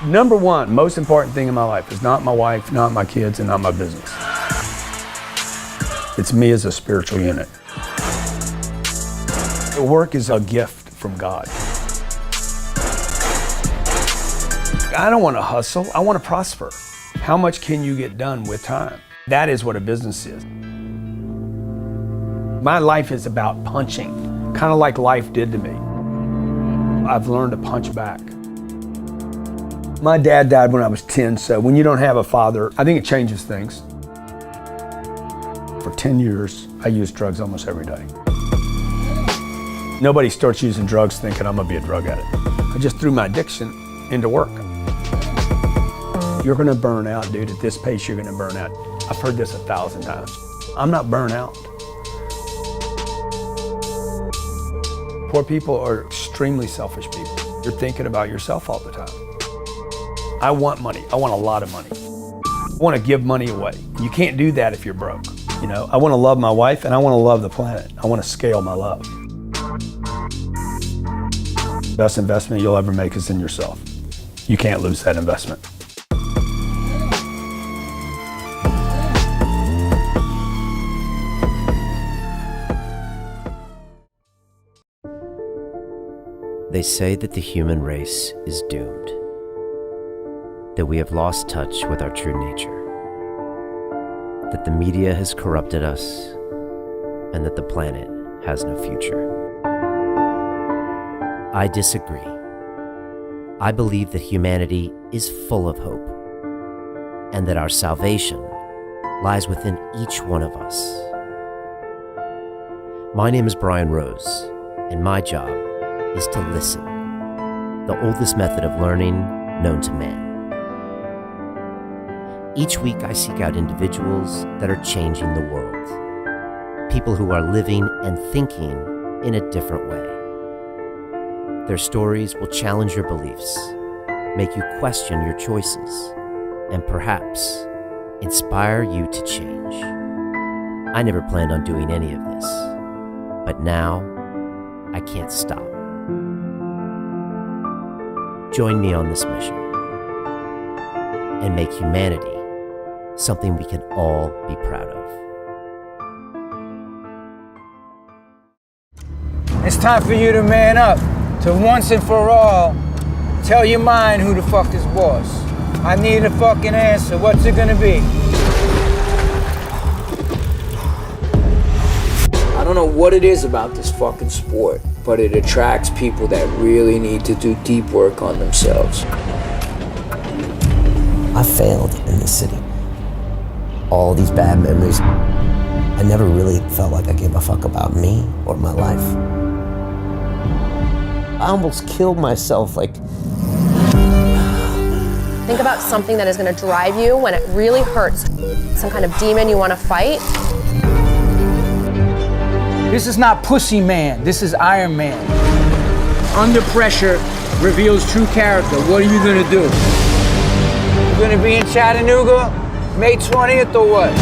Number one, most important thing in my life is not my wife, not my kids, and not my business. It's me as a spiritual unit. Work is a gift from God. I don't want to hustle, I want to prosper. How much can you get done with time? That is what a business is. My life is about punching, kind of like life did to me. I've learned to punch back. My dad died when I was 10, so when you don't have a father, I think it changes things. For 10 years, I used drugs almost every day. Nobody starts using drugs thinking I'm gonna be a drug addict. I just threw my addiction into work. You're gonna burn out, dude. At this pace, you're gonna burn out. I've heard this 1,000 times. I'm not burnt out. Poor people are extremely selfish people. You're thinking about yourself all the time. I want money. I want a lot of money. I want to give money away. You can't do that if you're broke. You know, I want to love my wife and I want to love the planet. I want to scale my love. Best investment you'll ever make is in yourself. You can't lose that investment. They say that the human race is doomed, that we have lost touch with our true nature, that the media has corrupted us, and that the planet has no future. I disagree. I believe that humanity is full of hope, and that our salvation lies within each one of us. My name is Brian Rose, and my job is to listen, the oldest method of learning known to man. Each week I seek out individuals that are changing the world, people who are living and thinking in a different way. Their stories will challenge your beliefs, make you question your choices, and perhaps inspire you to change. I never planned on doing any of this, but now I can't stop. Join me on this mission and make humanity something we can all be proud of. It's time for you to man up, to once and for all, tell your mind who the fuck is boss. I need a fucking answer. What's it gonna be? I don't know what it is about this fucking sport, but it attracts people that really need to do deep work on themselves. I failed in this city. All these bad memories. I never really felt like I gave a fuck about me or my life. I almost killed myself, like. Think about something that is gonna drive you when it really hurts. Some kind of demon you wanna fight. This is not Pussy Man, this is Iron Man. Under pressure reveals true character. What are you gonna do? You're gonna be in Chattanooga, May 20th or what?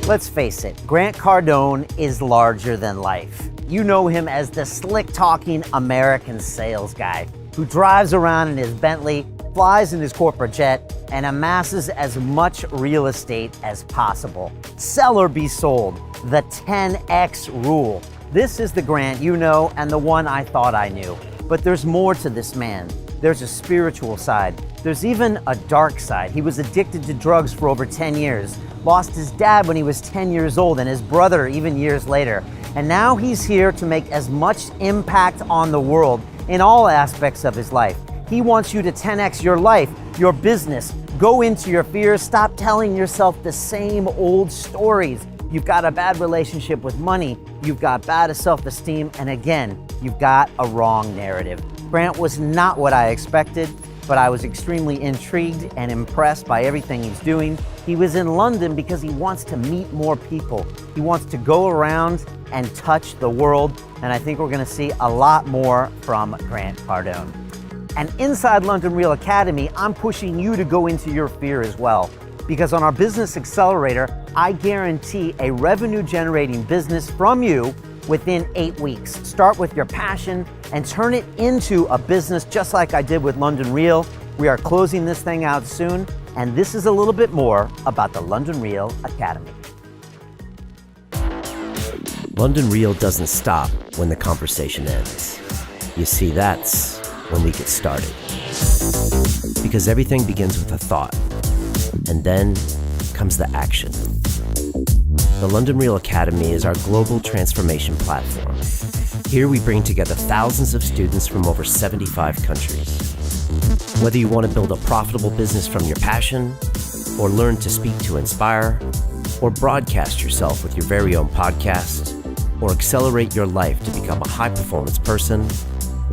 Let's face it, Grant Cardone is larger than life. You know him as the slick-talking American sales guy who drives around in his Bentley, flies in his corporate jet, and amasses as much real estate as possible. Sell or be sold, the 10X rule. This is the Grant you know and the one I thought I knew. But there's more to this man. There's a spiritual side. There's even a dark side. He was addicted to drugs for over 10 years, lost his dad when he was 10 years old and his brother even years later. And now he's here to make as much impact on the world in all aspects of his life. He wants you to 10X your life, your business. Go into your fears. Stop telling yourself the same old stories. You've got a bad relationship with money. You've got bad self-esteem. And again, you've got a wrong narrative. Grant was not what I expected, but I was extremely intrigued and impressed by everything he's doing. He was in London because he wants to meet more people. He wants to go around and touch the world. And I think we're gonna see a lot more from Grant Cardone. And inside London Real Academy, I'm pushing you to go into your fear as well. Because on our Business Accelerator, I guarantee a revenue-generating business from you within 8 weeks. Start with your passion and turn it into a business just like I did with London Real. We are closing this thing out soon, and this is a little bit more about the London Real Academy. London Real doesn't stop when the conversation ends. You see, that's when we get started. Because everything begins with a thought, and then comes the action. The London Real Academy is our global transformation platform. Here we bring together thousands of students from over 75 countries. Whether you want to build a profitable business from your passion, or learn to speak to inspire, or broadcast yourself with your very own podcast, or accelerate your life to become a high-performance person,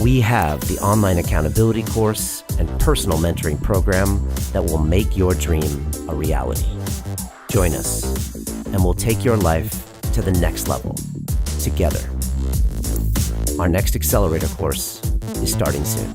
we have the online accountability course and personal mentoring program that will make your dream a reality. Join us, and we'll take your life to the next level, together. Our next accelerator course is starting soon.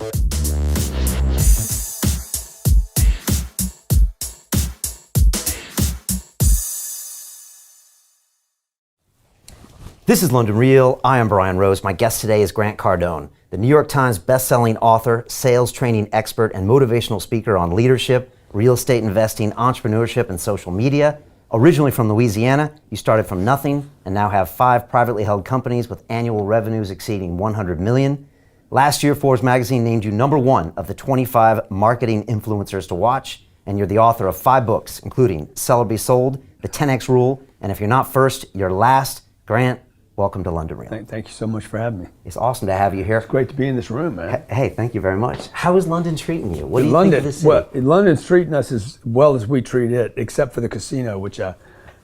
This is London Real. I am Brian Rose. My guest today is Grant Cardone, the New York Times best-selling author, sales training expert, and motivational speaker on leadership, real estate investing, entrepreneurship, and social media. Originally from Louisiana, you started from nothing and now have 5 privately held companies with annual revenues exceeding $100 million. Last year, Forbes magazine named you #1 of the 25 marketing influencers to watch, and you're the author of 5 books, including Sell or Be Sold, The 10X Rule, and If You're Not First, You're Last. Grant, welcome to London Real. Thank you so much for having me. It's awesome to have you here. It's great to be in this room, man. Hey, thank you very much. How is London treating you? What do you think of this city? Well, London's treating us as well as we treat it, except for the casino, which I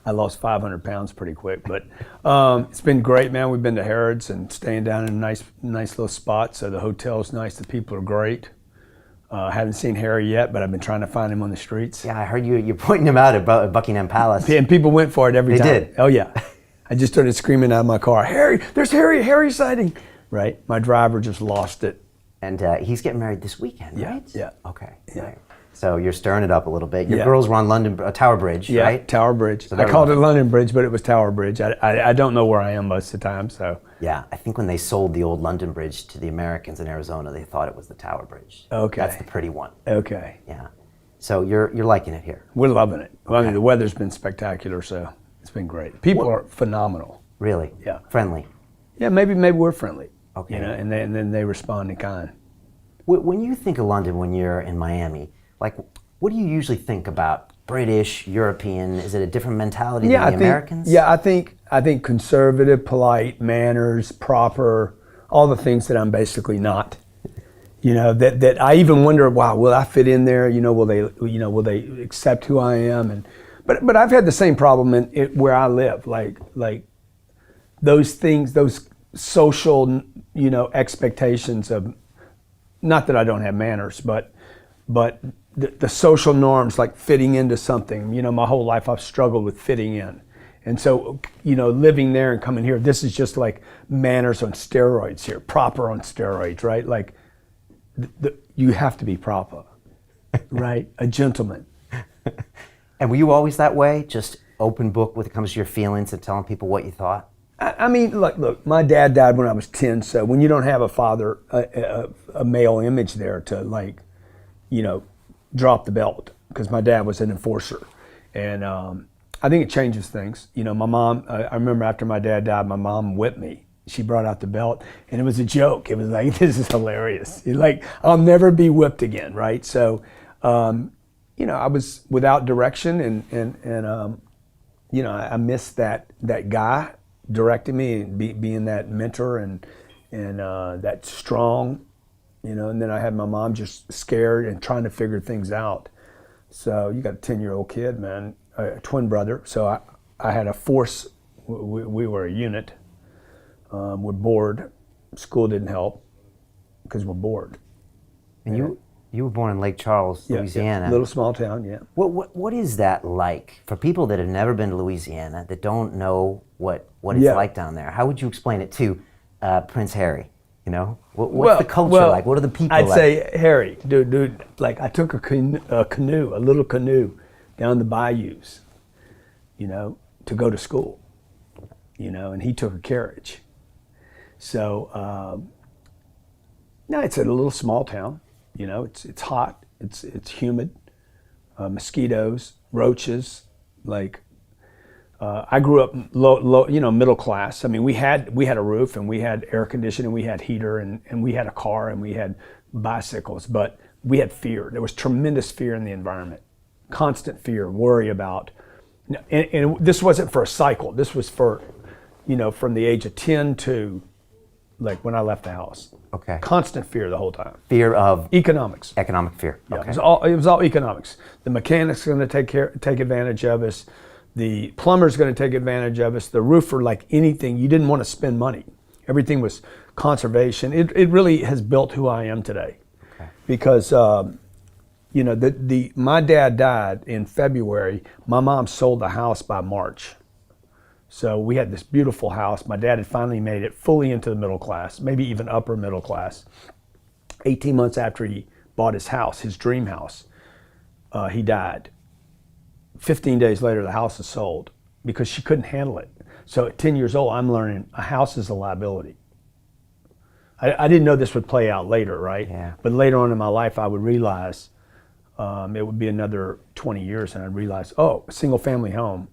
lost 500 pounds pretty quick. But it's been great, man. We've been to Harrods and staying down in a nice little spot. So the hotel's nice. The people are great. Haven't seen Harry yet, but I've been trying to find him on the streets. Yeah, I heard you're pointing him out at Buckingham Palace. And people went for it every time. They did? Oh, yeah. I just started screaming out of my car, Harry, there's Harry sighting. Right? My driver just lost it. And he's getting married this weekend, right? Yeah. Okay. Yeah. Right. So you're stirring it up a little bit. Your Yeah. girls were on Tower Bridge, Yeah, right? Tower Bridge. So I called it London Bridge, but it was Tower Bridge. I don't know where I am most of the time, so. Yeah, I think when they sold the old London Bridge to the Americans in Arizona, they thought it was the Tower Bridge. Okay. That's the pretty one. Okay. Yeah. So you're liking it here. We're loving it. Well, I Okay. mean, the weather's been spectacular, so it's been great. People are phenomenal. Really? Yeah. Friendly. Yeah, maybe we're friendly. Okay. You know, and then they respond in kind. When you think of London when you're in Miami, like, what do you usually think about? British, European? Is it a different mentality than the Americans? Yeah, I think conservative, polite, manners, proper, all the things that I'm basically not. You know, that I even wonder, wow, will I fit in there? You know, will they accept who I am? And but I've had the same problem where I live, like those things, those social, you know, expectations of, not that I don't have manners, but the social norms, like fitting into something. You know, my whole life I've struggled with fitting in. And so, you know, living there and coming here, this is just like manners on steroids here, proper on steroids, right? Like, you have to be proper, right? A gentleman. And were you always that way? Just open book when it comes to your feelings and telling people what you thought? I mean, look, my dad died when I was 10, so when you don't have a father, a male image there to, like, you know, drop the belt, because my dad was an enforcer. And I think it changes things. You know, my mom, I remember after my dad died, my mom whipped me. She brought out the belt, and it was a joke. It was like, this is hilarious. Like, I'll never be whipped again, right? So, you know, I was without direction, and you know, I missed that guy directing me and being that mentor and that strong, you know. And then I had my mom just scared and trying to figure things out. So you got a 10-year-old kid, man, a twin brother. So I had a force. We were a unit. We're bored. School didn't help because we're bored. And you were born in Lake Charles, Louisiana. Yeah, little small town, yeah. What is that like for people that have never been to Louisiana, that don't know what it's like down there? How would you explain it to Prince Harry? You know, what's the culture like? What are the people like? I'd say, Harry, dude, like, I took a little canoe down the bayous, you know, to go to school, you know, and he took a carriage. So no, it's a little small town. You know, it's hot. It's humid. Mosquitoes, roaches. Like I grew up low, you know, middle class. I mean, we had a roof and we had air conditioning, we had heater, and we had a car and we had bicycles, but we had fear. There was tremendous fear in the environment, constant fear, worry about. And this wasn't for a cycle. This was for, you know, from the age of 10 to like when I left the house. Okay. Constant fear the whole time. Fear of Economics. economic fear. Yeah, Okay. it was all economics. The mechanic's going to take advantage of us. The plumber's going to take advantage of us. The roofer, like anything, you didn't want to spend money. Everything was conservation. It really has built who I am today. Okay. Because you know, my dad died in February. My mom sold the house by March. So we had this beautiful house. My dad had finally made it fully into the middle class, maybe even upper middle class. 18 months after he bought his house, his dream house, he died. 15 days later, the house is sold because she couldn't handle it. So at 10 years old, I'm learning a house is a liability. I didn't know this would play out later, right? Yeah. But later on in my life, I would realize it would be another 20 years, and I'd realize, oh, a single family home,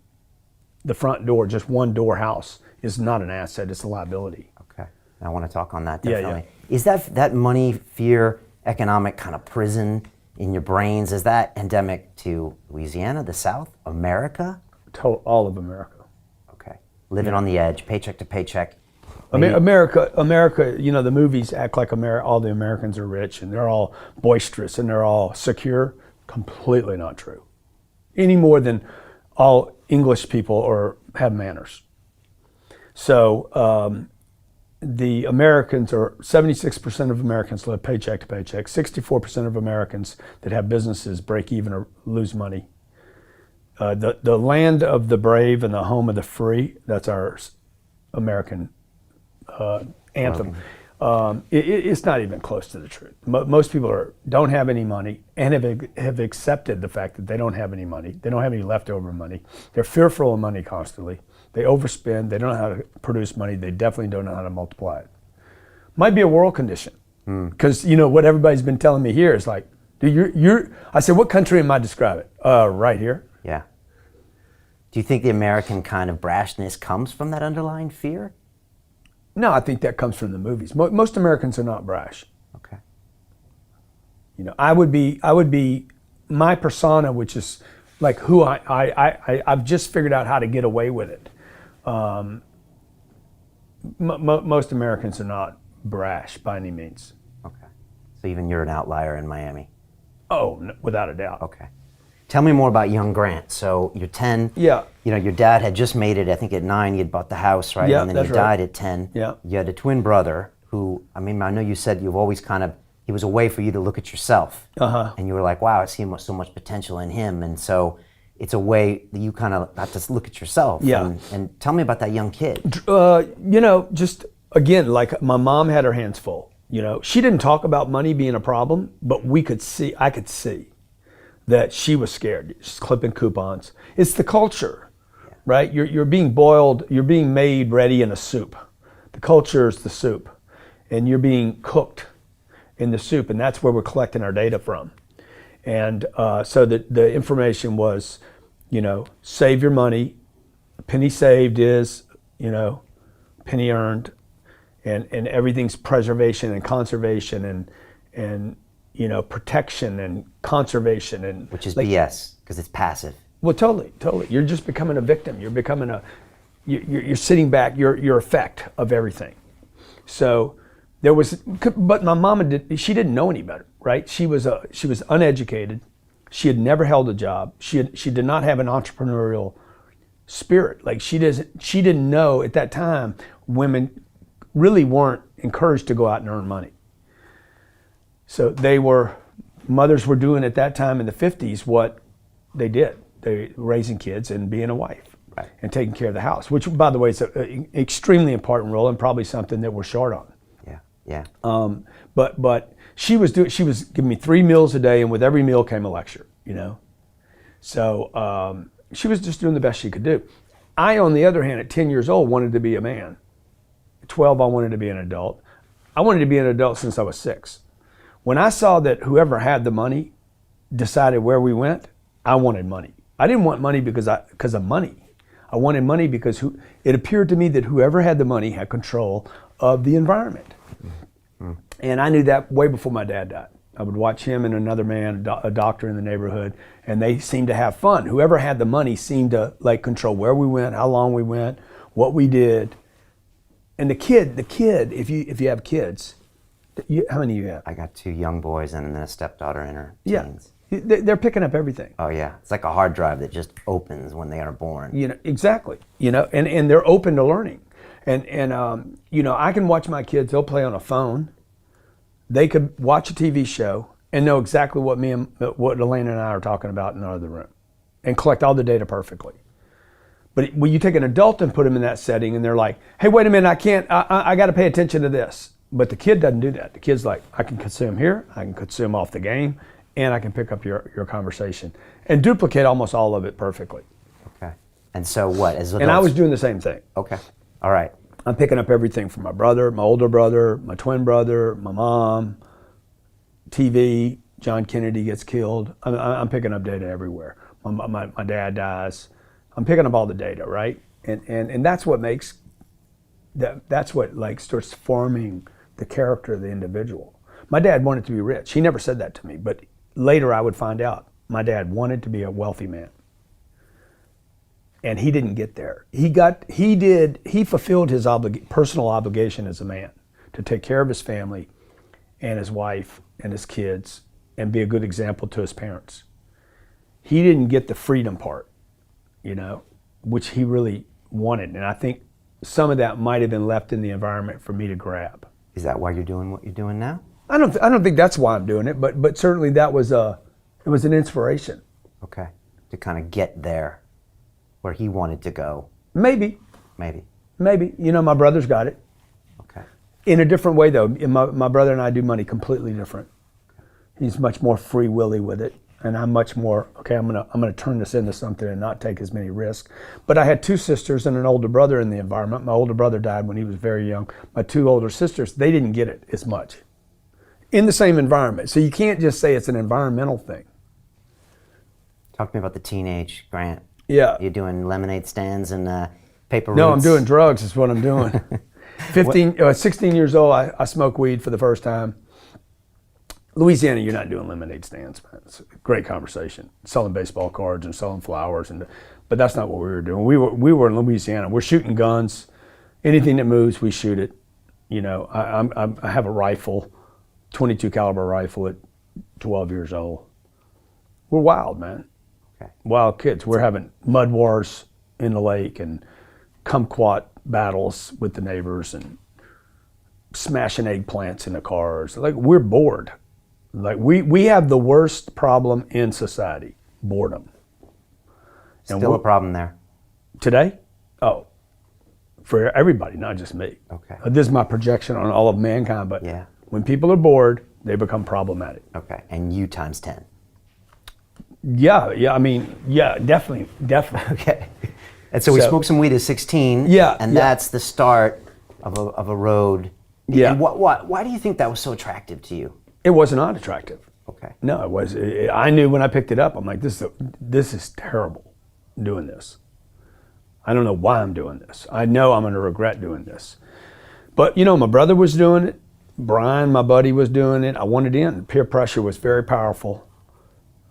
the front door, just one door house is not an asset, it's a liability. Okay. I want to talk on that Yeah, definitely. Is that money, fear, economic kind of prison in your brains, is that endemic to Louisiana, the South, America? All of America. Okay. Living on the edge, paycheck to paycheck. America, you know, the movies act like all the Americans are rich and they're all boisterous and they're all secure. Completely not true. Any more than all English people have manners. So the Americans, or 76% of Americans live paycheck to paycheck. 64% of Americans that have businesses break even or lose money. The land of the brave and the home of the free, that's our American anthem. It's not even close to the truth. Most people don't have any money and have accepted the fact that they don't have any money. They don't have any leftover money. They're fearful of money constantly. They overspend. They don't know how to produce money. They definitely don't know how to multiply it. Might be a world condition. Because you know what everybody's been telling me here is like, dude, I said, what country am I describing? Right here. Yeah. Do you think the American kind of brashness comes from that underlying fear? No, I think that comes from the movies. Most Americans are not brash. Okay. You know, I would be my persona, which is like who I've just figured out how to get away with it. Most Americans are not brash by any means. Okay. So even you're an outlier in Miami. Oh, no, without a doubt. Okay. Tell me more about young Grant. So you're 10. Yeah. You know, your dad had just made it. I think at 9 you had bought the house, right? Yeah, And then that's you right. died at 10. Yeah. You had a twin brother who, I mean, I know you said you've always kind of, he was a way for you to look at yourself. Uh-huh. And you were like, wow, I see so much potential in him. And so it's a way that you kind of got to look at yourself. Yeah. And tell me about that young kid. You know, just again, like my mom had her hands full. You know, she didn't talk about money being a problem, but I could see that she was scared. She's clipping coupons. It's the culture, right? You're being boiled, you're being made ready in a soup. The culture is the soup, and you're being cooked in the soup, and that's where we're collecting our data from. And so the information was, you know, save your money. A penny saved is, you know, penny earned, and everything's preservation and conservation and you know, protection and conservation and Which is like, BS, because it's passive. Well, totally. You're just becoming a victim. You're becoming you're sitting back. You're effect of everything. So there was, but my mama she didn't know any better, right? She was uneducated. She had never held a job. She did not have an entrepreneurial spirit. Like she didn't know at that time women really weren't encouraged to go out and earn money. So mothers were doing at that time in the 50s what they did. They were raising kids and being a wife, right, and taking care of the house, which by the way is an extremely important role and probably something that we're short on. Yeah. But she was giving me 3 meals a day, and with every meal came a lecture, you know. So she was just doing the best she could do. I, on the other hand, at 10 years old, wanted to be a man. At 12, I wanted to be an adult. I wanted to be an adult since I was 6. When I saw that whoever had the money decided where we went, I wanted money. I didn't want money because of money. I wanted money because it appeared to me that whoever had the money had control of the environment. Mm-hmm. And I knew that way before my dad died. I would watch him and another man, a doctor in the neighborhood, and they seemed to have fun. Whoever had the money seemed to like control where we went, how long we went, what we did. And the kid, if you have kids, how many do you have? I got 2 young boys and then a stepdaughter in her teens. They're picking up everything. Oh yeah, it's like a hard drive that just opens when they are born. You know, exactly. You know, and they're open to learning. And you know, I can watch my kids, they'll play on a phone. They could watch a TV show and know exactly what Elaine and I are talking about in the other room and collect all the data perfectly. But when you take an adult and put them in that setting and they're like, hey, wait a minute, I got to pay attention to this. But the kid doesn't do that. The kid's like, I can consume here, I can consume off the game, and I can pick up your conversation and duplicate almost all of it perfectly. Okay. And so what? As adults? And I was doing the same thing. Okay. All right. I'm picking up everything from my brother, my older brother, my twin brother, my mom, TV, John Kennedy gets killed. I'm picking up data everywhere. My dad dies. I'm picking up all the data, right? And that's what makes, that's what like starts forming the character of the individual. My dad wanted to be rich. He never said that to me, but later I would find out my dad wanted to be a wealthy man. And he didn't get there. He fulfilled his personal obligation as a man to take care of his family and his wife and his kids and be a good example to his parents. He didn't get the freedom part, you know, which he really wanted. And I think some of that might have been left in the environment for me to grab. Is that why you're doing what you're doing now? I don't think that's why I'm doing it, but certainly that was it was an inspiration. Okay. To kind of get there where he wanted to go. Maybe. You know, my brother's got it. Okay. In a different way though. My brother and I do money completely different. He's much more free willy with it. And I'm much more, okay, I'm gonna turn this into something and not take as many risks. But I had 2 sisters and an older brother in the environment. My older brother died when he was very young. My 2 older sisters, they didn't get it as much in the same environment. So you can't just say it's an environmental thing. Talk to me about the teenage Grant. Yeah. You're doing lemonade stands and paper No, routes? I'm doing drugs is what I'm doing. 16 years old, I smoked weed for the first time. Louisiana, you're not doing lemonade stands, man. It's a great conversation. Selling baseball cards and selling flowers, but that's not what we were doing. We were in Louisiana. We're shooting guns. Anything that moves, we shoot it. You know, I have a rifle, 22 caliber rifle at 12 years old. We're wild, man. Okay. Wild kids. We're having mud wars in the lake and kumquat battles with the neighbors and smashing eggplants in the cars. Like, we're bored. Like we have the worst problem in society, boredom. Still a problem there. Today? Oh, for everybody, not just me. Okay. This is my projection on all of mankind, but yeah. When people are bored, they become problematic. Okay, and you times 10. Yeah, I mean, yeah, definitely. Okay. And so we smoked some weed at 16. Yeah. And that's the start of a road. Yeah. And why do you think that was so attractive to you? It was not attractive. Okay. No, it was. I knew when I picked it up, I'm like, this is terrible, doing this. I don't know why I'm doing this. I know I'm going to regret doing this. But, you know, my brother was doing it. Brian, my buddy, was doing it. I wanted in. Peer pressure was very powerful.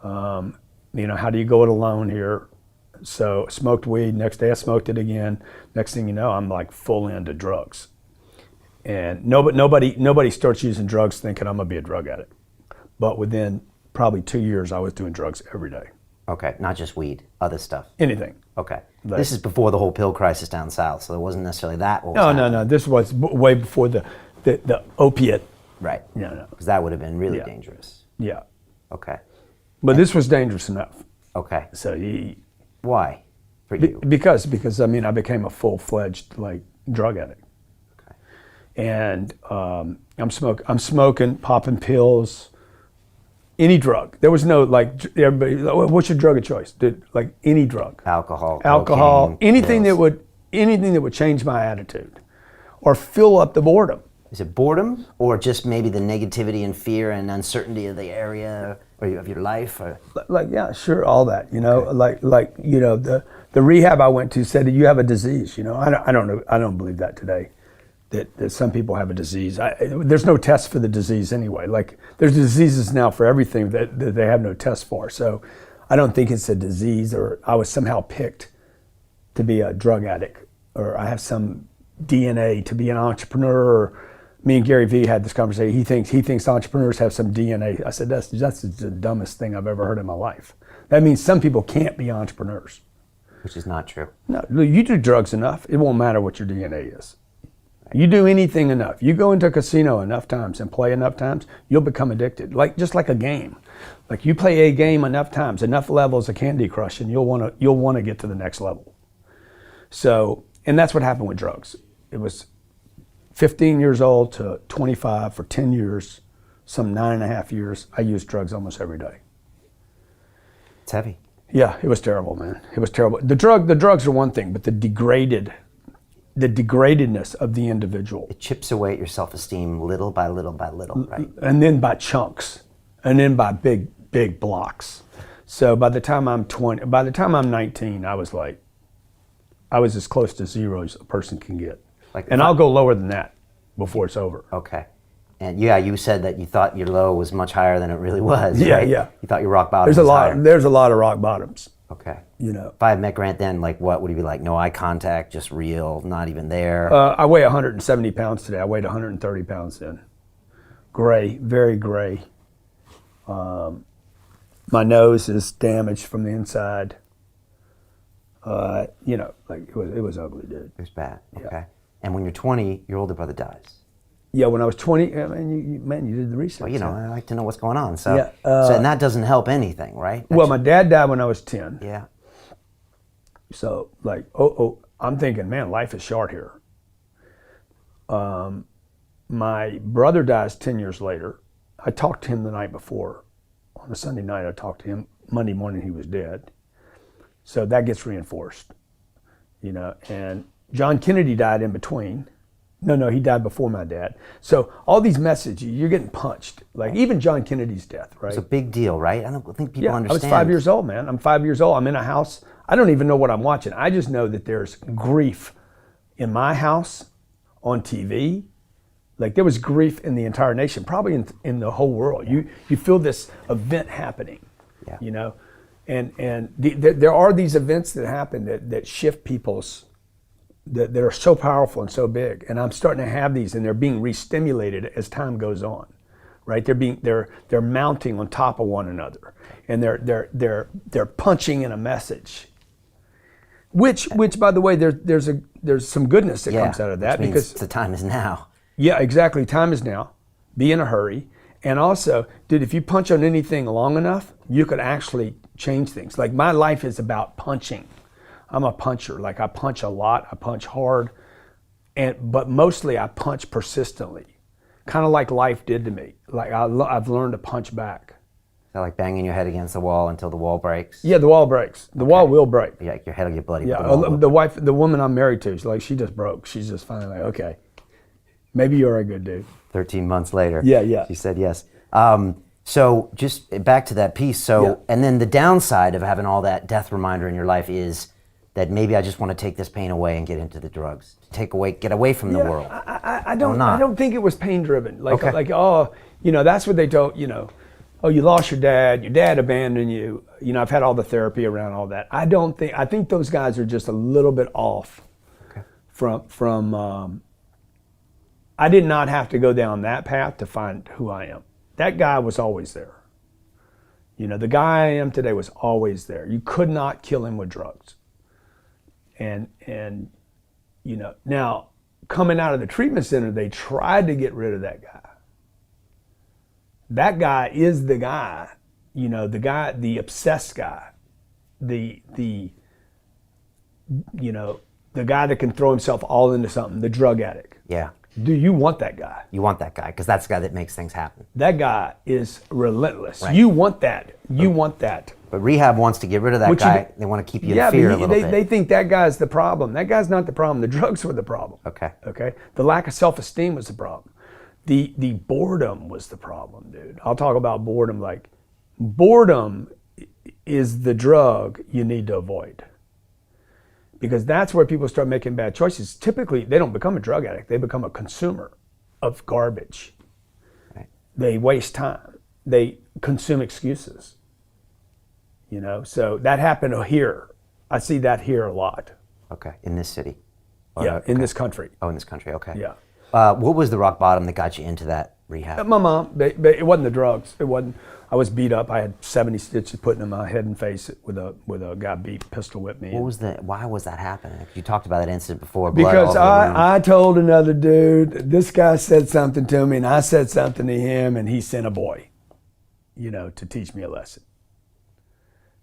You know, how do you go it alone here? So smoked weed. Next day I smoked it again. Next thing you know, I'm like full into drugs. And nobody starts using drugs thinking I'm gonna be a drug addict. But within probably 2 years, I was doing drugs every day. Okay, not just weed, other stuff. Anything. Okay. Like, this is before the whole pill crisis down south, so it wasn't necessarily that. No. This was way before the opiate. Right. No. Because that would have been really dangerous. Yeah. Okay. But this was dangerous enough. Okay. So why for you? Because I mean, I became a full-fledged like drug addict. Okay. And I'm smoking, popping pills, any drug. There was no like everybody. What's your drug of choice? Like any drug. Alcohol, cocaine, anything pills. that would change my attitude, or fill up the boredom. Is it boredom, or just maybe the negativity and fear and uncertainty of the area or of your life? Or? Like, yeah, sure, all that, you know, like, you know, the rehab I went to said that you have a disease, you know. I don't know, I don't believe that today, that some people have a disease. There's no test for the disease anyway. Like, there's diseases now for everything that they have no test for. So I don't think it's a disease, or I was somehow picked to be a drug addict, or I have some DNA to be an entrepreneur. Or me and Gary Vee had this conversation. He thinks entrepreneurs have some DNA. I said, that's the dumbest thing I've ever heard in my life. That means some people can't be entrepreneurs. Which is not true. No, you do drugs enough, it won't matter what your DNA is. You do anything enough. You go into a casino enough times and play enough times, you'll become addicted. Just like a game. Like, you play a game enough times, enough levels of Candy Crush, and you'll want to get to the next level. So, and that's what happened with drugs. It was 15 years old to 25 for 10 years, some 9.5 years. I used drugs almost every day. It's heavy. Yeah, it was terrible, man. It was terrible. The drugs are one thing, but the degradedness of the individual. It chips away at your self-esteem little by little by little, right? And then by chunks, and then by big blocks. So by the time I'm 19, I was as close to zero as a person can get. And I'll go lower than that before it's over. Okay. And yeah, you said that you thought your low was much higher than it really was. Yeah, right? yeah. You thought your rock bottom There's a lot of rock bottoms. Okay. You know. If I had met Grant then, like, what would he be like? No eye contact, just real, not even there? I weigh 170 pounds today. I weighed 130 pounds then. Gray, very gray. My nose is damaged from the inside. You know, like, it was ugly, dude. It was bad. Yeah. Okay. And when you're 20, your older brother dies. Yeah, when I was 20, I mean, you did the research. Well, you know, I like to know what's going on. So, yeah, and that doesn't help anything, right? Well, my dad died when I was 10. Yeah. So, like, I'm thinking, man, life is short here. My brother dies 10 years later. I talked to him the night before. On a Sunday night, I talked to him. Monday morning, he was dead. So that gets reinforced, you know. And John Kennedy died in between. No, he died before my dad. So all these messages, you're getting punched. Like, even John Kennedy's death, right? It's a big deal, right? I don't think people understand. I was 5 years old, man. I'm 5 years old. I'm in a house. I don't even know what I'm watching. I just know that there's grief in my house, on TV. Like, there was grief in the entire nation, probably in the whole world. You feel this event happening, you know? And there are these events that happen that shift people's, that are so powerful and so big. And I'm starting to have these, and they're being re-stimulated as time goes on, right? They're mounting on top of one another, and they're punching in a message. Which by the way, there's some goodness that comes out of that, because the time is now. Yeah, exactly. Time is now. Be in a hurry. And also, dude, if you punch on anything long enough, you could actually change things. Like, my life is about punching. I'm a puncher. Like, I punch a lot. I punch hard. But mostly I punch persistently. Kind of like life did to me. Like, I've learned to punch back. Is that like banging your head against the wall until the wall breaks? Yeah, the wall breaks. The wall will break. Yeah, your head will get bloody. Yeah, the woman I'm married to, she just broke. She's just finally like, okay, maybe you're a good dude. 13 months later. Yeah. She said yes. So just back to that piece. So, and then the downside of having all that death reminder in your life is that maybe I just want to take this pain away and get into the drugs. Get away from the world. I don't think it was pain driven. Like, that's what they don't, you lost your dad abandoned you. I've had all the therapy around all that. I think those guys are just a little bit off from I did not have to go down that path to find who I am. That guy was always there. The guy I am today was always there. You could not kill him with drugs. And now coming out of the treatment center, they tried to get rid of that guy. That guy is the guy, the obsessed guy, the guy that can throw himself all into something, the drug addict. Yeah. Do you want that guy? You want that guy, because that's the guy that makes things happen. That guy is relentless. Right. You want that. You want that. But rehab wants to get rid of that guy. They want to keep you in fear a little bit. They think that guy's the problem. That guy's not the problem. The drugs were the problem. Okay. Okay. The lack of self-esteem was the problem. The boredom was the problem, dude. I'll talk about boredom. Like, boredom is the drug you need to avoid, because that's where people start making bad choices. Typically, they don't become a drug addict. They become a consumer of garbage. Right. They waste time. They consume excuses. You know, so that happened here. I see that here a lot. Okay, in this city? Yeah, in this country. Oh, in this country, okay. Yeah. What was the rock bottom that got you into that rehab? My mom, but it wasn't the drugs. It wasn't. I was beat up. I had 70 stitches put in my head and face with a guy pistol whipped me. Why was that happening? You talked about that incident before. Blood Because all over the room. I told another dude, this guy said something to me, and I said something to him, and he sent a boy, you know, to teach me a lesson.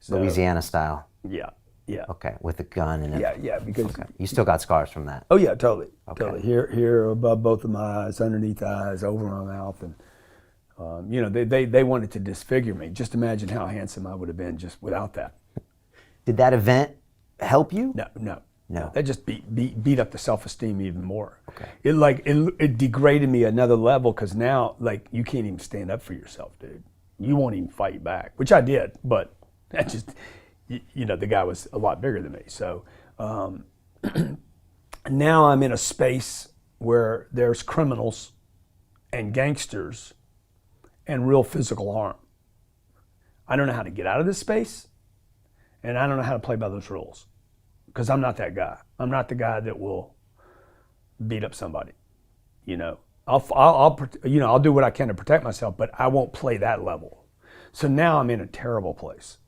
So, Louisiana style. Yeah, yeah. Okay, with a gun and everything. Yeah, because You still got scars from that. oh yeah, totally, Okay. totally. Here above both of my eyes, underneath the eyes, over my mouth, and you know, they wanted to disfigure me. Just imagine how handsome I would have been just without that. Did that event help you? No. That just beat up the self-esteem even more. Okay. It degraded me another level, because now, like, you can't even stand up for yourself, dude. You won't even fight back, which I did, but that just, you know, the guy was a lot bigger than me. So now I'm in a space where there's criminals and gangsters and real physical harm. I don't know how to get out of this space, and I don't know how to play by those rules, because I'm not that guy. I'm not the guy that will beat up somebody. You know, I'll do what I can to protect myself, but I won't play that level. So now I'm in a terrible place,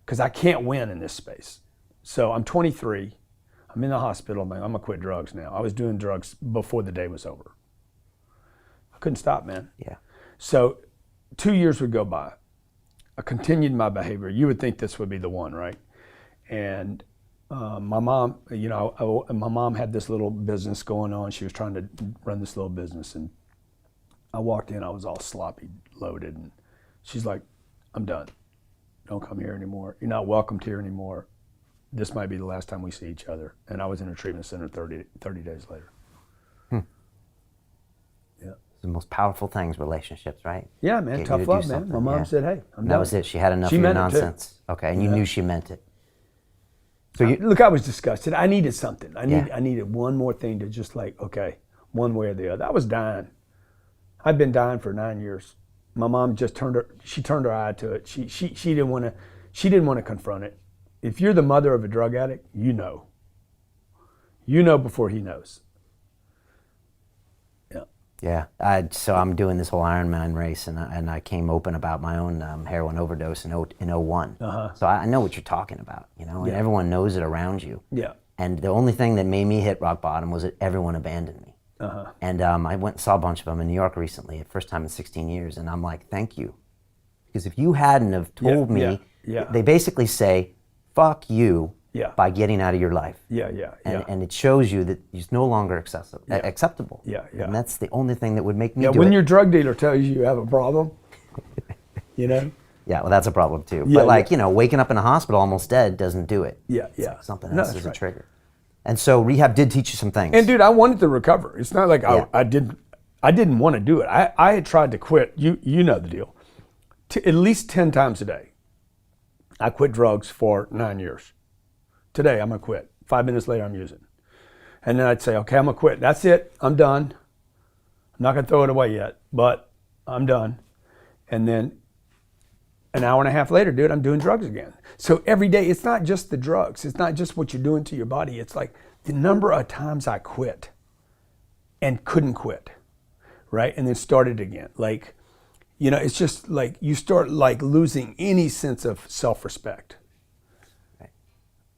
because I can't win in this space. So I'm 23. I'm in the hospital. I'm gonna quit drugs now. I was doing drugs before the day was over. I couldn't stop, man. Yeah. So 2 years would go by. I continued my behavior. You would think this would be the one, right? And my mom, you know, my mom had this little business going on. She was trying to run this little business, and I walked in. I was all sloppy, loaded, and she's like, "I'm done. Don't come here anymore. You're not welcomed here anymore. This might be the last time we see each other." And I was in a treatment center 30 days later. Yeah. The most powerful things, relationships, right? Yeah, man. Get Tough you to do love, man. something, My mom yeah. said, "Hey, I'm And done." that was it. She had enough She of your meant it, too. nonsense. Okay, and you knew she meant it. So look, I was disgusted. I needed something. I Yeah. needed one more thing to just, like, okay, one way or the other. I was dying. I'd been dying for 9 years. My mom just turned her eye to it. She didn't want to confront it. If you're the mother of a drug addict, you know. You know before he knows. Yeah. Yeah. So I'm doing this whole Ironman race, and I came open about my own heroin overdose in 01. So I know what you're talking about, you know, and everyone knows it around you. Yeah. And the only thing that made me hit rock bottom was that everyone abandoned me. And I went and saw a bunch of them in New York recently, first time in 16 years, and I'm like, thank you. Because if you hadn't have told me, they basically say, fuck you by getting out of your life. And it shows you that it's no longer acceptable. And that's the only thing that would make me do when it. your drug dealer tells you have a problem, you know? Yeah, well, that's a problem too. But like, you know, waking up in a hospital almost dead doesn't do it. It's like something else is a trigger. And so rehab did teach you some things. And dude, I wanted to recover. It's not like I didn't want to do it. I had tried to quit. You know the deal. At least 10 times a day. I quit drugs for 9 years. Today I'm gonna quit. 5 minutes later I'm using. And then I'd say, okay, I'm gonna quit. That's it. I'm done. I'm not gonna throw it away yet, but I'm done. And then an hour and a half later, dude, I'm doing drugs again. So every day, it's not just the drugs. It's not just what you're doing to your body. It's like the number of times I quit and couldn't quit, right? And then started again. Like, you know, it's just like you start like losing any sense of self-respect. Right.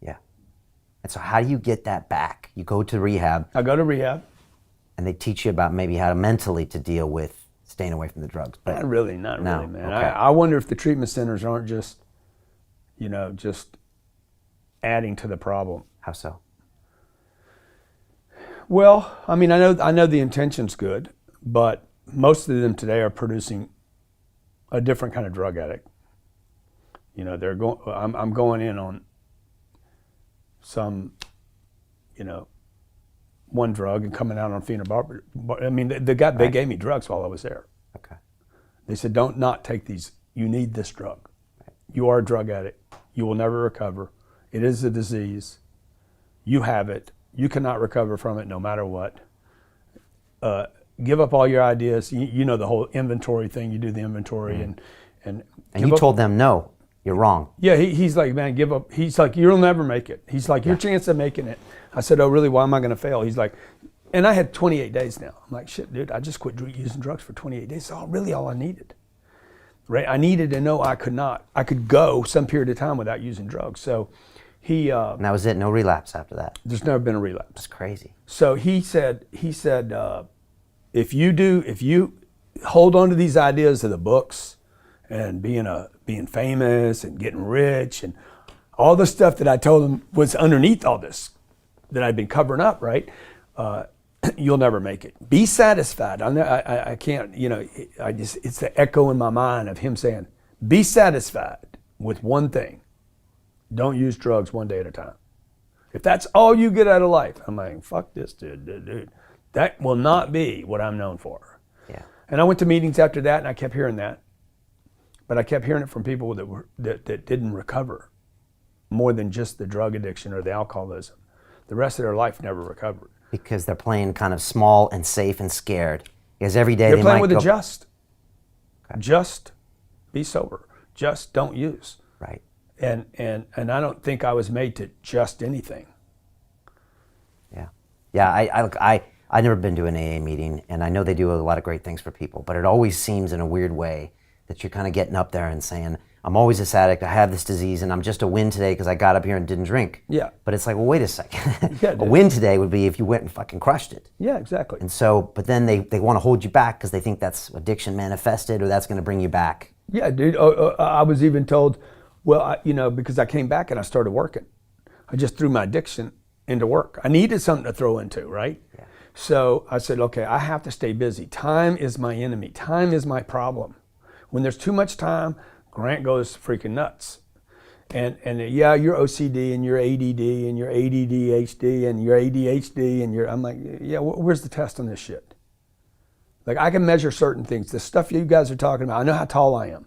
Yeah. And so how do you get that back? You go to rehab. I go to rehab. And they teach you about maybe how to mentally to deal with staying away from the drugs. But not really, man. Okay. I wonder if the treatment centers aren't just, you know, just adding to the problem. How so? Well, I mean, I know the intention's good, but most of them today are producing a different kind of drug addict. You know, they're going. I'm going in on some, you know, one drug and coming out on phenobarbital. I mean, they gave me drugs while I was there. Okay. They said, don't not take these. You need this drug. You are a drug addict. You will never recover. It is a disease. You have it. You cannot recover from it no matter what. Give up all your ideas. You know the whole inventory thing. You do the inventory and you told them, no, you're wrong. Yeah, he's like, man, give up. He's like, you'll never make it. He's like, your chance of making it. I said, oh, really? Why am I going to fail? He's like, and I had 28 days now. I'm like, shit, dude, I just quit using drugs for 28 days. That's really all I needed. Right? I needed to know I could go some period of time without using drugs. So he. And that was it. No relapse after that. There's never been a relapse. That's crazy. So he said, if you hold on to these ideas of the books and being famous and getting rich and all the stuff that I told him was underneath all this that I'd been covering up, right? You'll never make it. Be satisfied. I can't, you know, it's the echo in my mind of him saying, be satisfied with one thing. Don't use drugs one day at a time. If that's all you get out of life, I'm like, fuck this dude. That will not be what I'm known for. Yeah. And I went to meetings after that and I kept hearing that. But I kept hearing it from people that didn't recover more than just the drug addiction or the alcoholism. The rest of their life never recovered. Because they're playing kind of small and safe and scared. Because every day they're they playing might with go, the just. Okay. Just be sober. Just don't use. Right. And I don't think I was made to just anything. Yeah. Yeah, I've never been to an AA meeting, and I know they do a lot of great things for people, but it always seems in a weird way that you're kind of getting up there and saying, I'm always this addict, I have this disease, and I'm just a win today because I got up here and didn't drink. Yeah. But it's like, well, wait a second. Yeah, a win today would be if you went and fucking crushed it. Yeah, exactly. And so, but then they want to hold you back because they think that's addiction manifested or that's going to bring you back. Yeah, dude. I was even told, well, because I came back and I started working. I just threw my addiction into work. I needed something to throw into, right? Yeah. So I said, okay, I have to stay busy. Time is my enemy. Time is my problem. When there's too much time, Grant goes freaking nuts. And yeah, you're OCD and you're ADD and you're ADDHD and you're ADHD and I'm like, yeah, where's the test on this shit? Like I can measure certain things. The stuff you guys are talking about, I know how tall I am.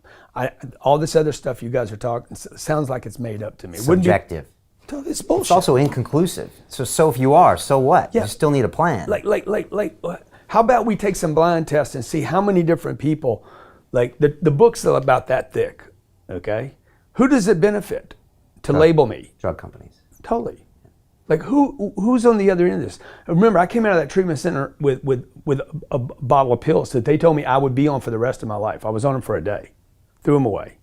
All this other stuff you guys are talking, sounds like it's made up to me. Subjective. It's bullshit. It's also inconclusive. So if you are, so what? Yeah. You still need a plan. Like, how about we take some blind tests and see how many different people, like the book's about that thick, okay? Who does it benefit to label me? Drug companies. Totally. Like who's on the other end of this? Remember, I came out of that treatment center with a bottle of pills that they told me I would be on for the rest of my life. I was on them for a day, threw them away.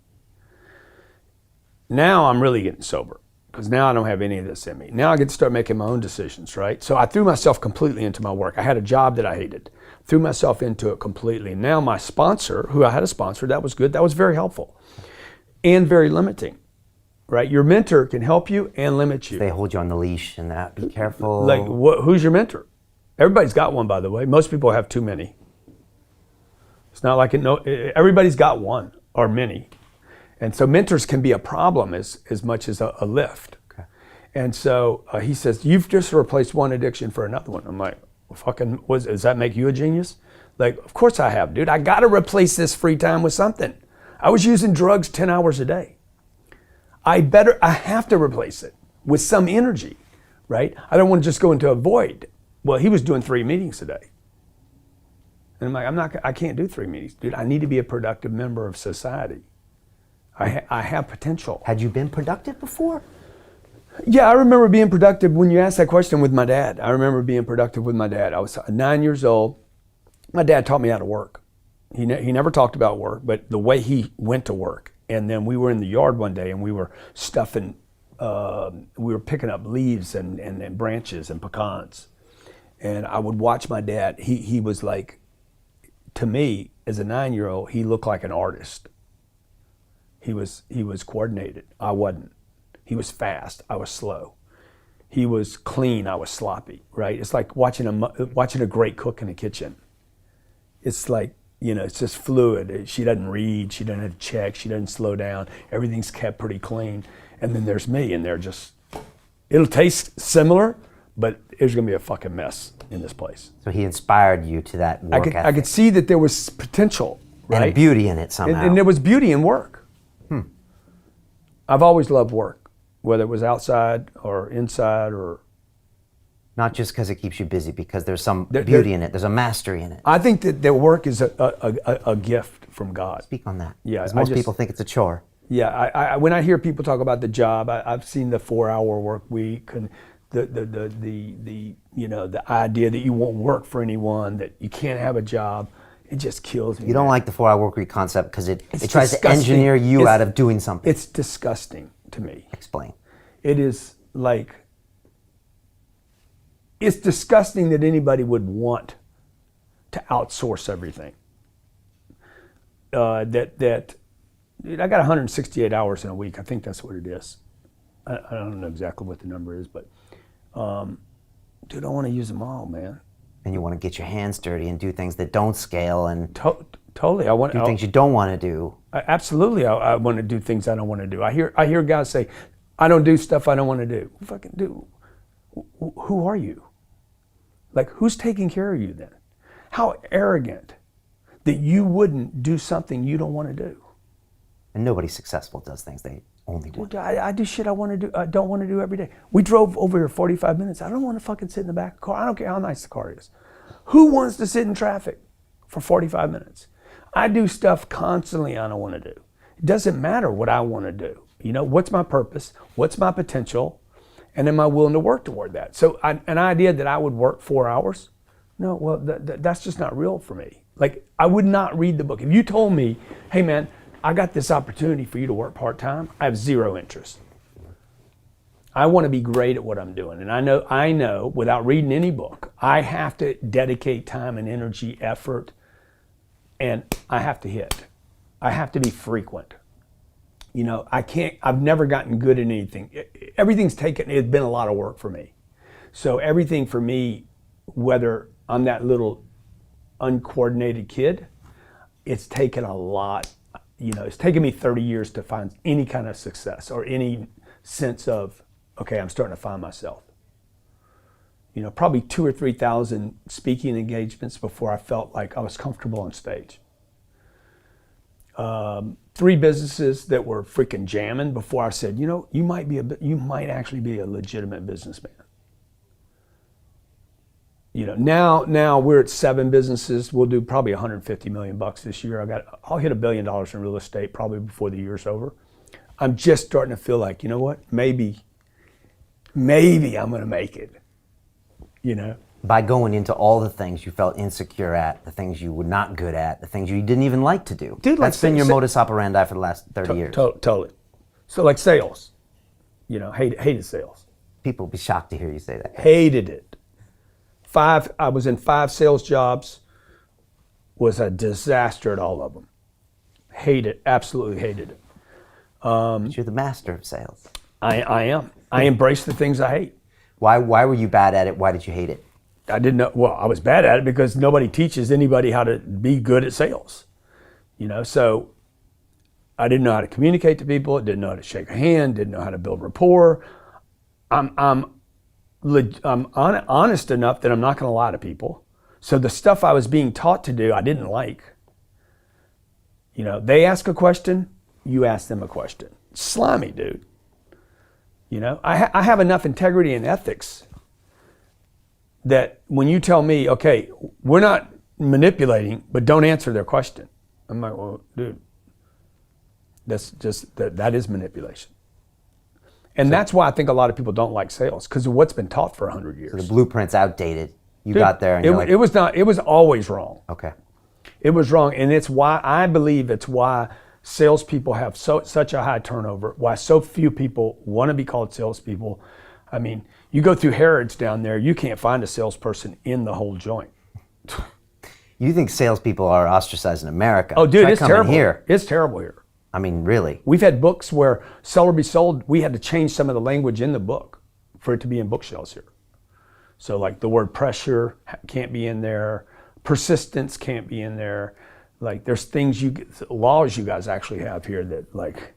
Now I'm really getting sober because now I don't have any of this in me. Now I get to start making my own decisions, right? So I threw myself completely into my work. I had a job that I hated, threw myself into it completely. Now my sponsor, who I had a sponsor, that was good. That was very helpful and very limiting. Right, your mentor can help you and limit you. They hold you on the leash and that. Be careful. Like, who's your mentor? Everybody's got one, by the way. Most people have too many. It's not like everybody's got one or many, and so mentors can be a problem as much as a lift. Okay. And so he says, "You've just replaced one addiction for another one." I'm like, well, "Fucking, does that make you a genius?" Like, of course I have, dude. I got to replace this free time with something. I was using drugs 10 hours a day. I have to replace it with some energy, right? I don't want to just go into a void. Well, he was doing 3 meetings a day. And I'm like, I can't do 3 meetings, dude. I need to be a productive member of society. I have potential. Had you been productive before? Yeah, I remember being productive when you asked that question with my dad. I remember being productive with my dad. I was 9 years old. My dad taught me how to work. He never talked about work, but the way he went to work. And then we were in the yard one day and we were stuffing, we were picking up leaves and branches and pecans. And I would watch my dad. He was like, to me, as a 9-year-old, he looked like an artist. He was coordinated. I wasn't. He was fast. I was slow. He was clean. I was sloppy, right? It's like watching a great cook in the kitchen. It's like You know, it's just fluid. She doesn't read, she doesn't have to check, she doesn't slow down. Everything's kept pretty clean. And then there's me, and they're just, it'll taste similar, but there's gonna be a fucking mess in this place. So he inspired you to that work ethic. I could see that there was potential, right? And beauty in it somehow. And there was beauty in work. I've always loved work, whether it was outside or inside or. Not just because it keeps you busy, because there's some beauty in it. There's a mastery in it. I think that their work is a gift from God. Speak on that. Yeah, Because most people think it's a chore. Yeah, I when I hear people talk about the job, I've seen the 4-hour work week and the you know, the idea that you won't work for anyone, that you can't have a job. It just kills me. You don't like the 4-hour work week concept because it tries disgusting. to engineer you out of doing something. It's disgusting to me. Explain. It is like, it's disgusting that anybody would want to outsource everything. Dude, I got 168 hours in a week. I think that's what it is. I don't know exactly what the number is, but dude, I want to use them all, man. And you want to get your hands dirty and do things that don't scale and Totally. I want do things you don't want to do. Absolutely, I want to do things I don't want to do. I hear guys say, "I don't do stuff I don't want to do." Fucking do. Who are you? Like, who's taking care of you then? How arrogant that you wouldn't do something you don't want to do. And nobody successful does things they only do. Well, I do shit I want to do. I don't want to do every day. We drove over here 45 minutes. I don't want to fucking sit in the back of the car. I don't care how nice the car is. Who wants to sit in traffic for 45 minutes? I do stuff constantly I don't want to do. It doesn't matter what I want to do. You know, what's my purpose? What's my potential? And am I willing to work toward that? So an idea that I would work 4 hours, no, well, that's just not real for me. Like, I would not read the book. If you told me, hey man, I got this opportunity for you to work part-time, I have zero interest. I want to be great at what I'm doing. And I know without reading any book, I have to dedicate time and energy, effort, and I have to hit. I have to be frequent. You know, I've never gotten good at anything. It's been a lot of work for me. So everything for me, whether I'm that little uncoordinated kid, it's taken a lot. You know, it's taken me 30 years to find any kind of success or any sense of, okay, I'm starting to find myself. You know, probably 2,000 or 3,000 speaking engagements before I felt like I was comfortable on stage. 3 businesses that were freaking jamming before I said, you know, you might actually be a legitimate businessman. You know, now we're at 7 businesses. We'll do probably $150 million this year. I'll hit $1 billion in real estate probably before the year's over. I'm just starting to feel like, you know what? Maybe I'm gonna make it. You know? By going into all the things you felt insecure at, the things you were not good at, the things you didn't even like to do. Dude, that's been your modus operandi for the last 30 years. Totally. So like sales, you know, hated sales. People will be shocked to hear you say that. Hated it. I was in 5 sales jobs, was a disaster at all of them. Absolutely hated it. But you're the master of sales. I am. I embrace the things I hate. Why were you bad at it? Why did you hate it? I didn't know, well, I was bad at it because nobody teaches anybody how to be good at sales. You know, so I didn't know how to communicate to people, didn't know how to shake a hand, didn't know how to build rapport. I'm honest enough that I'm not going to lie to people. So the stuff I was being taught to do, I didn't like. You know, they ask a question, you ask them a question. Slimy, dude. You know, I have enough integrity and ethics that when you tell me, okay, we're not manipulating, but don't answer their question. I'm like, well, dude, that's just, that is manipulation. And that's why I think a lot of people don't like sales, because of what's been taught for 100 years. So the blueprint's outdated. You got there and it was always wrong. Okay. It was wrong, and it's why I believe it's why salespeople have such a high turnover, why so few people want to be called salespeople. I mean, you go through Harrods down there, you can't find a salesperson in the whole joint. You think salespeople are ostracized in America? Oh, dude, it's terrible here. It's terrible here. I mean, really. We've had books where Sell or Be Sold, we had to change some of the language in the book for it to be in bookshelves here. So like the word pressure can't be in there, persistence can't be in there, Like there's things laws you guys actually have here that like.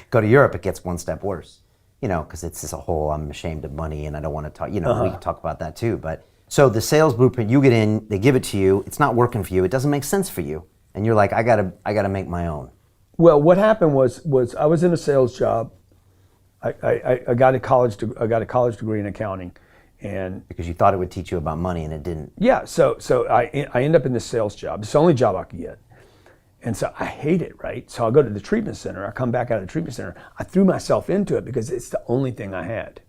Go to Europe, it gets one step worse. You know, because it's this whole I'm ashamed of money and I don't want to talk. You know, we can talk about that too. But so the sales blueprint, you get in, they give it to you. It's not working for you. It doesn't make sense for you, and you're like, I gotta make my own. Well, what happened was I was in a sales job. I got a college degree in accounting, and Because you thought it would teach you about money and it didn't. yeah, so I end up in this sales job. It's the only job I could get, and so I hate it, right? So I go to the treatment center. I come back out of the treatment center. I threw myself into it because it's the only thing I had.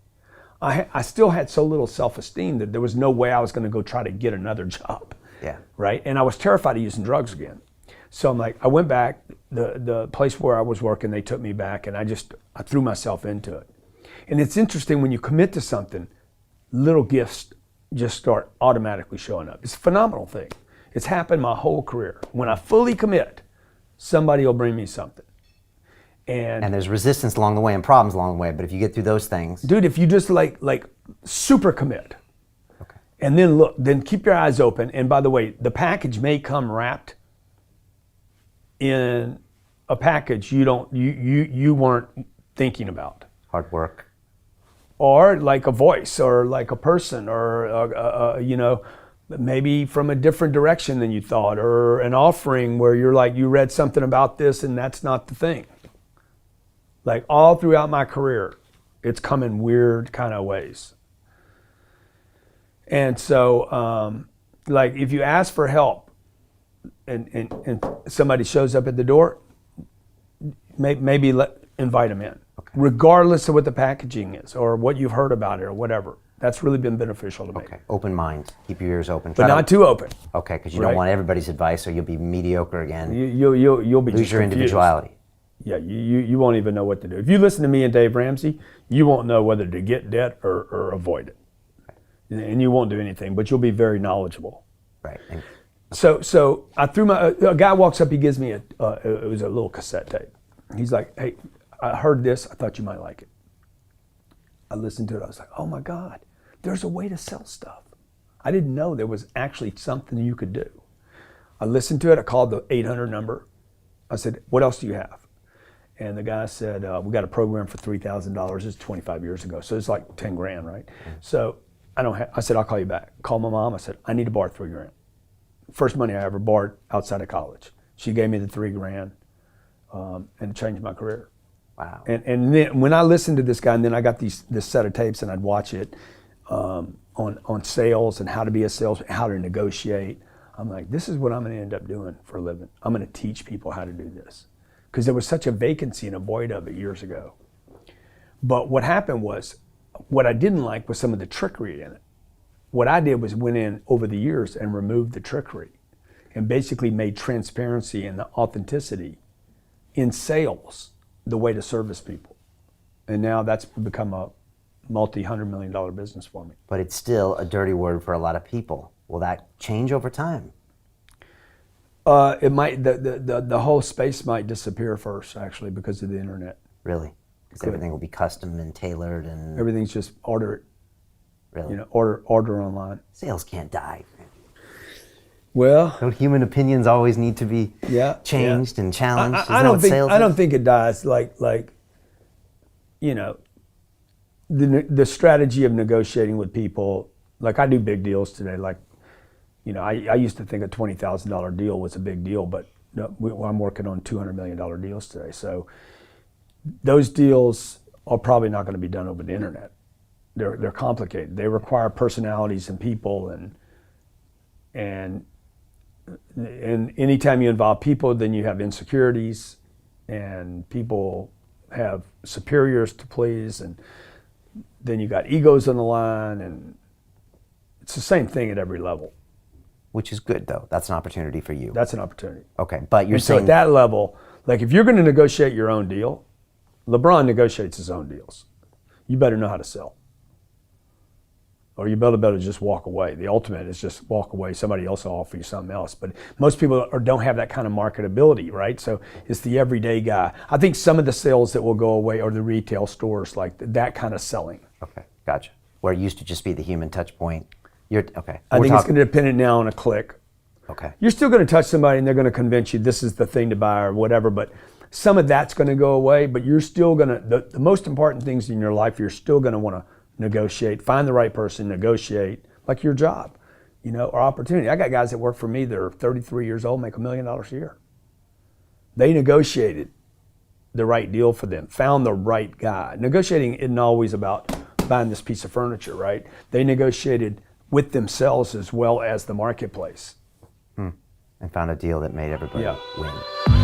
I still had so little self-esteem that there was no way I was going to go try to get another job. Yeah. Right, and I was terrified of using drugs again. So I'm like, I went back, the place where I was working, they took me back, and I threw myself into it. And it's interesting when you commit to something, little gifts just start automatically showing up. It's a phenomenal thing. It's happened my whole career. When I fully commit, somebody will bring me something. And there's resistance along the way and problems along the way, but if you get through those things. dude, if you just like super commit, Okay. and then look, then keep your eyes open. And by the way, the package may come wrapped in a package you weren't thinking about, Hard work. or like a voice, or like a person, or you know, maybe from a different direction than you thought, or an offering where you're like, you read something about this and that's not the thing. Like all throughout my career, it's come in weird kind of ways. And so, like if you ask for help, and somebody shows up at the door, maybe invite them in, regardless of what the packaging is or what you've heard about it or whatever. That's really been beneficial to me. Okay. Open mind. Keep your ears open. But not too open. Okay, because you Right. don't want everybody's advice, or you'll be mediocre again. You'll be Lose just your confused. individuality. Yeah, you won't even know what to do. If you listen to me and Dave Ramsey, you won't know whether to get debt or avoid it, and you won't do anything. But you'll be very knowledgeable. Right. And So I threw a guy walks up, he gives me it was a little cassette tape. He's like, hey, I heard this, I thought you might like it. I listened to it, I was like, oh my God, there's a way to sell stuff. I didn't know there was actually something you could do. I listened to it, I called the 800 number. I said, what else do you have? And the guy said, we got a program for $3,000, it's 25 years ago, so it's like 10 grand, right? So I said, I'll call you back. Called my mom, I said, I need to borrow $3 grand. First money I ever borrowed outside of college. She gave me the $3 grand, and it changed my career. wow. And then when I listened to this guy, and then I got this set of tapes, and I'd watch it on sales and how to be a salesman, how to negotiate. I'm like, this is what I'm going to end up doing for a living. I'm going to teach people how to do this, because there was such a vacancy and a void of it years ago. But what happened was, what I didn't like was some of the trickery in it. What I did was went in over the years and removed the trickery and basically made transparency and the authenticity in sales the way to service people. And now that's become a multi-$100 million business for me. But it's still a dirty word for a lot of people. Will that change over time? It might, the whole space might disappear first, actually, because of the internet. Really? Because everything will be custom and tailored and Everything's just order it, really. you know, order online. Sales can't die. Well, Don't human opinions always need to be yeah, changed and challenged? Isn't I that what sales don't is? think it dies. Like, you know, the strategy of negotiating with people. Like I do big deals today. Like, you know, I used to think a $20,000 deal was a big deal, but no, I'm working on $200 million deals today. So those deals are probably not going to be done over the internet. They're complicated. They require personalities and people, and anytime you involve people, then you have insecurities, and people have superiors to please, and then you got egos on the line, and it's the same thing at every level. Which is good, though. That's an opportunity for you. That's an opportunity. Okay, but you're And so saying at that level, like if you're going to negotiate your own deal, LeBron negotiates his own deals. You better know how to sell. Or you better just walk away. The ultimate is just walk away. Somebody else will offer you something else. But most people don't have that kind of marketability, right? So it's the everyday guy. I think some of the sales that will go away are the retail stores, like that kind of selling. Okay, gotcha. Where it used to just be the human touch point. Okay. I think it's going to depend now on a click. Okay. You're still going to touch somebody and they're going to convince you this is the thing to buy or whatever, but some of that's going to go away, but you're still going to, the most important things in your life, you're still going to want to negotiate, find the right person, negotiate, like your job, you know, or opportunity. I got guys that work for me that are 33 years old, make $1 million a year. They negotiated the right deal for them, found the right guy. Negotiating isn't always about buying this piece of furniture, right? They negotiated with themselves as well as the marketplace. And found a deal that made everybody Yeah. win.